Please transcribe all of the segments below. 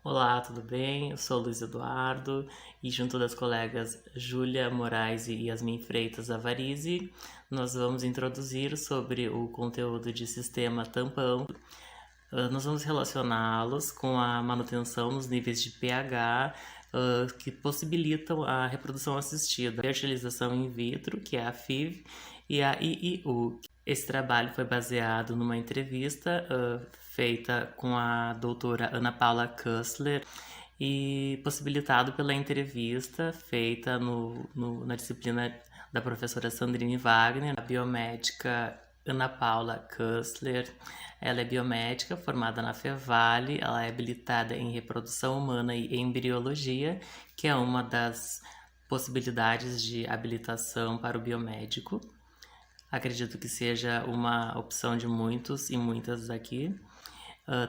Olá, tudo bem? Eu sou o Luiz Eduardo e junto das colegas Júlia Moraes e Yasmin Freitas Avarizi, nós vamos introduzir sobre o conteúdo de sistema tampão. Nós vamos relacioná-los com a manutenção nos níveis de pH que possibilitam a reprodução assistida, a fertilização in vitro, que é a FIV, e a IIU. Esse trabalho foi baseado numa entrevista feita com a doutora Ana Paula Kussler e possibilitado pela entrevista feita na disciplina da professora Sandrine Wagner, a biomédica Ana Paula Kussler. Ela é biomédica, formada na Fevale, ela é habilitada em reprodução humana e embriologia, que é uma das possibilidades de habilitação para o biomédico. Acredito que seja uma opção de muitos e muitas aqui.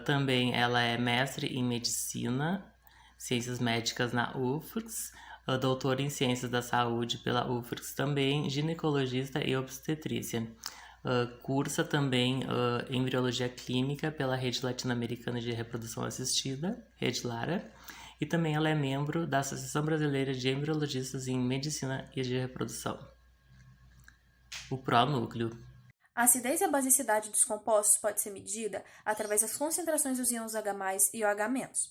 Também ela é mestre em medicina, ciências médicas na UFRGS, doutora em ciências da saúde pela UFRGS também, ginecologista e obstetrícia. Cursa também embriologia clínica pela Rede Latino-Americana de Reprodução Assistida, Rede Lara, e também ela é membro da Associação Brasileira de Embriologistas em Medicina e de Reprodução, o PRONúcleo. A acidez e a basicidade dos compostos pode ser medida através das concentrações dos íons H+ e OH-.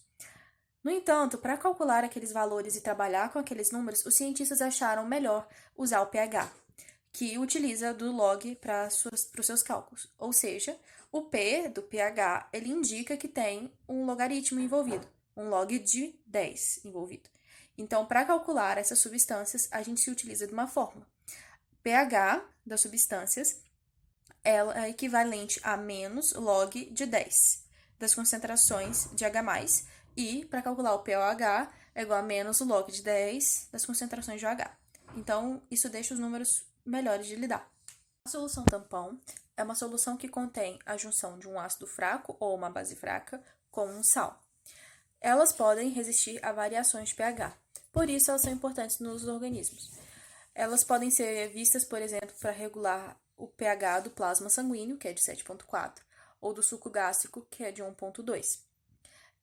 No entanto, para calcular aqueles valores e trabalhar com aqueles números, os cientistas acharam melhor usar o pH, que utiliza do log para os seus cálculos. Ou seja, o P do pH ele indica que tem um logaritmo envolvido, um log de 10 envolvido. Então, para calcular essas substâncias, a gente se utiliza de uma fórmula. pH das substâncias ela é equivalente a menos log de 10 das concentrações de H+, e para calcular o pOH é igual a menos log de 10 das concentrações de OH. Então, isso deixa os números melhores de lidar. A solução tampão é uma solução que contém a junção de um ácido fraco ou uma base fraca com um sal. Elas podem resistir a variações de pH, por isso elas são importantes nos organismos. Elas podem ser vistas, por exemplo, para regular o pH do plasma sanguíneo, que é de 7,4, ou do suco gástrico, que é de 1,2.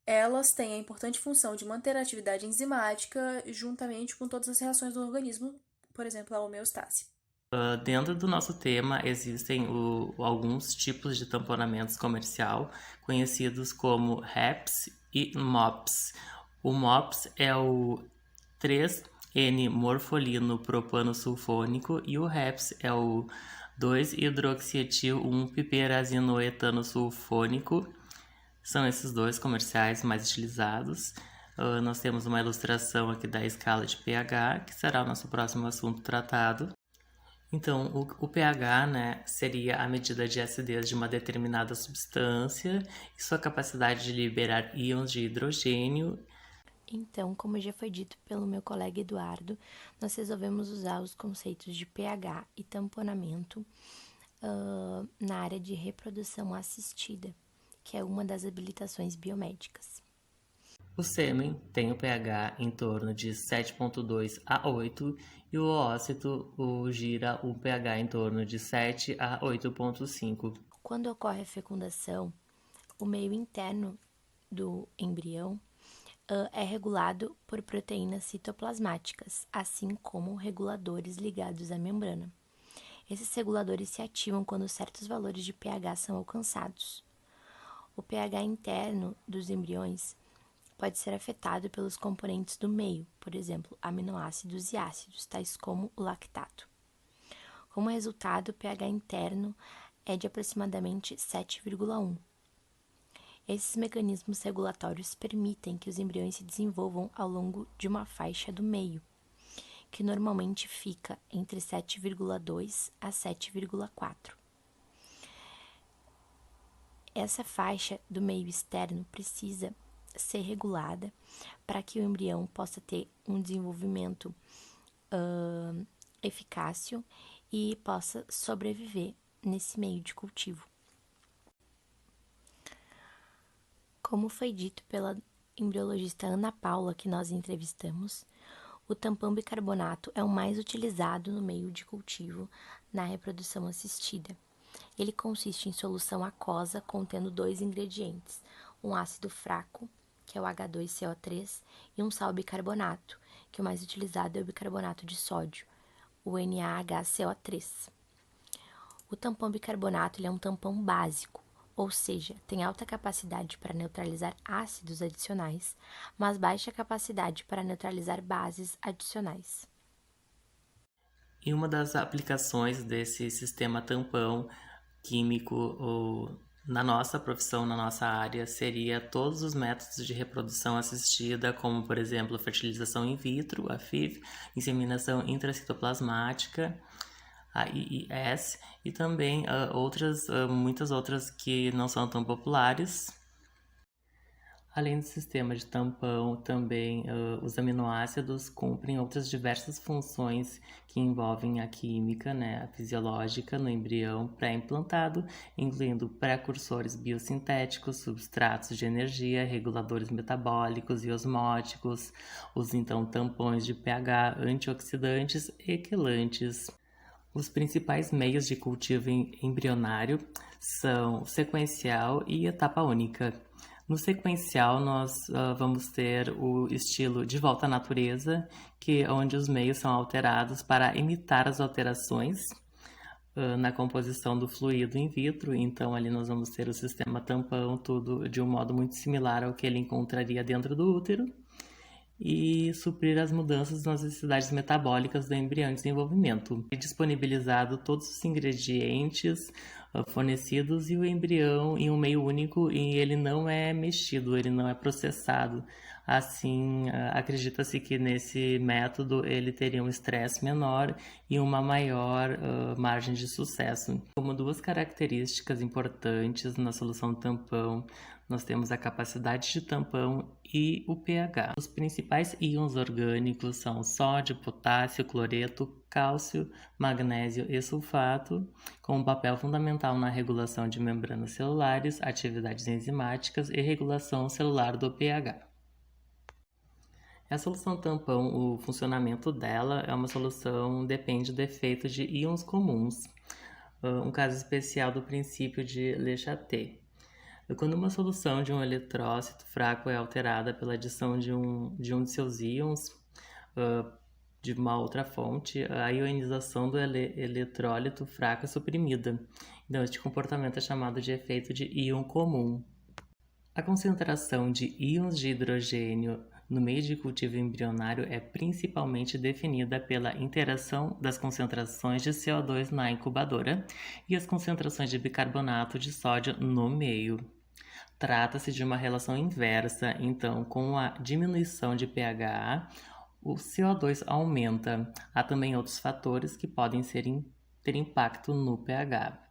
Elas têm a importante função de manter a atividade enzimática juntamente com todas as reações do organismo, por exemplo, a homeostase. Dentro do nosso tema, existem alguns tipos de tamponamentos comercial, conhecidos como HEPS e MOPS. O MOPS é o 3N-morfolino propano sulfônico e o HEPS é o 2-hidroxietil 1-piperazinoetano sulfônico. São esses dois comerciais mais utilizados. Nós temos uma ilustração aqui da escala de pH, que será o nosso próximo assunto tratado. Então, o pH, né, seria a medida de acidez de uma determinada substância e sua capacidade de liberar íons de hidrogênio. Então, como já foi dito pelo meu colega Eduardo, nós resolvemos usar os conceitos de pH e tamponamento na área de reprodução assistida, que é uma das habilitações biomédicas. O sêmen tem o pH em torno de 7,2 a 8 e o ócito gira o pH em torno de 7 a 8,5. Quando ocorre a fecundação, o meio interno do embrião é regulado por proteínas citoplasmáticas, assim como reguladores ligados à membrana. Esses reguladores se ativam quando certos valores de pH são alcançados. O pH interno dos embriões pode ser afetado pelos componentes do meio, por exemplo, aminoácidos e ácidos, tais como o lactato. Como resultado, o pH interno é de aproximadamente 7,1. Esses mecanismos regulatórios permitem que os embriões se desenvolvam ao longo de uma faixa do meio, que normalmente fica entre 7,2 a 7,4. Essa faixa do meio externo precisa ser regulada para que o embrião possa ter um desenvolvimento eficácio e possa sobreviver nesse meio de cultivo. Como foi dito pela embriologista Ana Paula, que nós entrevistamos, o tampão bicarbonato é o mais utilizado no meio de cultivo na reprodução assistida. Ele consiste em solução aquosa contendo 2 ingredientes, um ácido fraco que é o H2CO3, e um sal bicarbonato, que o mais utilizado é o bicarbonato de sódio, o NaHCO3. O tampão bicarbonato ele é um tampão básico, ou seja, tem alta capacidade para neutralizar ácidos adicionais, mas baixa capacidade para neutralizar bases adicionais. E uma das aplicações desse sistema tampão químico na nossa profissão, na nossa área, seria todos os métodos de reprodução assistida, como, por exemplo, a fertilização in vitro, a FIV, inseminação intracitoplasmática, a IIS, e também muitas outras que não são tão populares. Além do sistema de tampão, também os aminoácidos cumprem outras diversas funções que envolvem a química, né, a fisiológica no embrião pré-implantado, incluindo precursores biosintéticos, substratos de energia, reguladores metabólicos e osmóticos, os então tampões de pH, antioxidantes e quelantes. Os principais meios de cultivo embrionário são sequencial e etapa única. No sequencial, nós vamos ter o estilo de volta à natureza, onde os meios são alterados para imitar as alterações na composição do fluido in vitro. Então, ali nós vamos ter o sistema tampão, tudo de um modo muito similar ao que ele encontraria dentro do útero, e suprir as mudanças nas necessidades metabólicas do embrião em desenvolvimento. É disponibilizado todos os ingredientes fornecidos e o embrião em um meio único, e ele não é mexido, ele não é processado. Assim, acredita-se que nesse método ele teria um estresse menor e uma maior margem de sucesso. Como duas características importantes na solução tampão, nós temos a capacidade de tampão e o pH. Os principais íons orgânicos são sódio, potássio, cloreto, cálcio, magnésio e sulfato, com um papel fundamental na regulação de membranas celulares, atividades enzimáticas e regulação celular do pH. A solução tampão, o funcionamento dela é uma solução depende do efeito de íons comuns, um caso especial do princípio de Le Chatez. Quando uma solução de um eletrócito fraco é alterada pela adição de um de seus íons de uma outra fonte, a ionização do eletrólito fraco é suprimida. Então, este comportamento é chamado de efeito de íon comum. A concentração de íons de hidrogênio no meio de cultivo embrionário é principalmente definida pela interação das concentrações de CO2 na incubadora e as concentrações de bicarbonato de sódio no meio. Trata-se de uma relação inversa, então, com a diminuição de pH, o CO2 aumenta. Há também outros fatores que podem ter impacto no pH.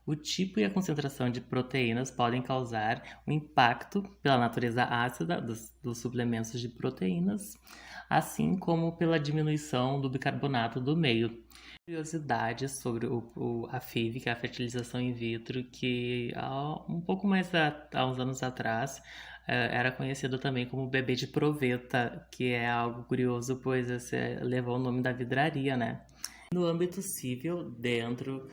O tipo e a concentração de proteínas podem causar um impacto pela natureza ácida dos suplementos de proteínas, assim como pela diminuição do bicarbonato do meio. Curiosidades sobre a FIV, que é a fertilização in vitro, que há uns anos atrás era conhecido também como bebê de proveta, que é algo curioso, pois levou o nome da vidraria, né? No âmbito civil, dentro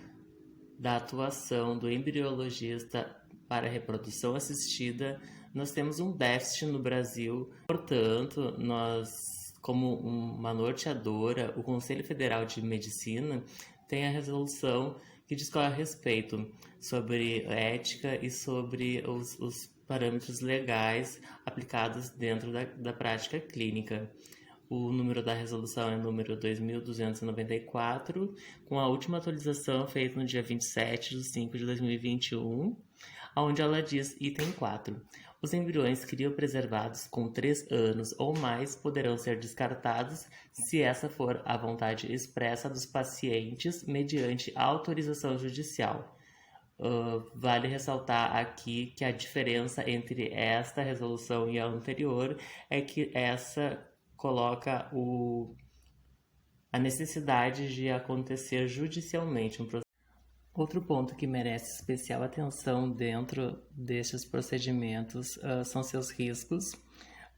da atuação do embriologista para a reprodução assistida, nós temos um déficit no Brasil. Portanto, como uma norteadora, o Conselho Federal de Medicina tem a resolução que discorre a respeito sobre ética e sobre os parâmetros legais aplicados dentro da prática clínica. O número da resolução é o número 2294, com a última atualização feita no dia 27 de 5 de 2021, onde ela diz, item 4, os embriões criopreservados com 3 anos ou mais poderão ser descartados se essa for a vontade expressa dos pacientes mediante autorização judicial. Vale ressaltar aqui que a diferença entre esta resolução e a anterior é que essa coloca a necessidade de acontecer judicialmente um processo. Outro ponto que merece especial atenção dentro destes procedimentos são seus riscos,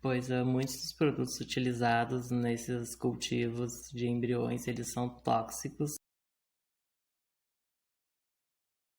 pois muitos dos produtos utilizados nesses cultivos de embriões eles são tóxicos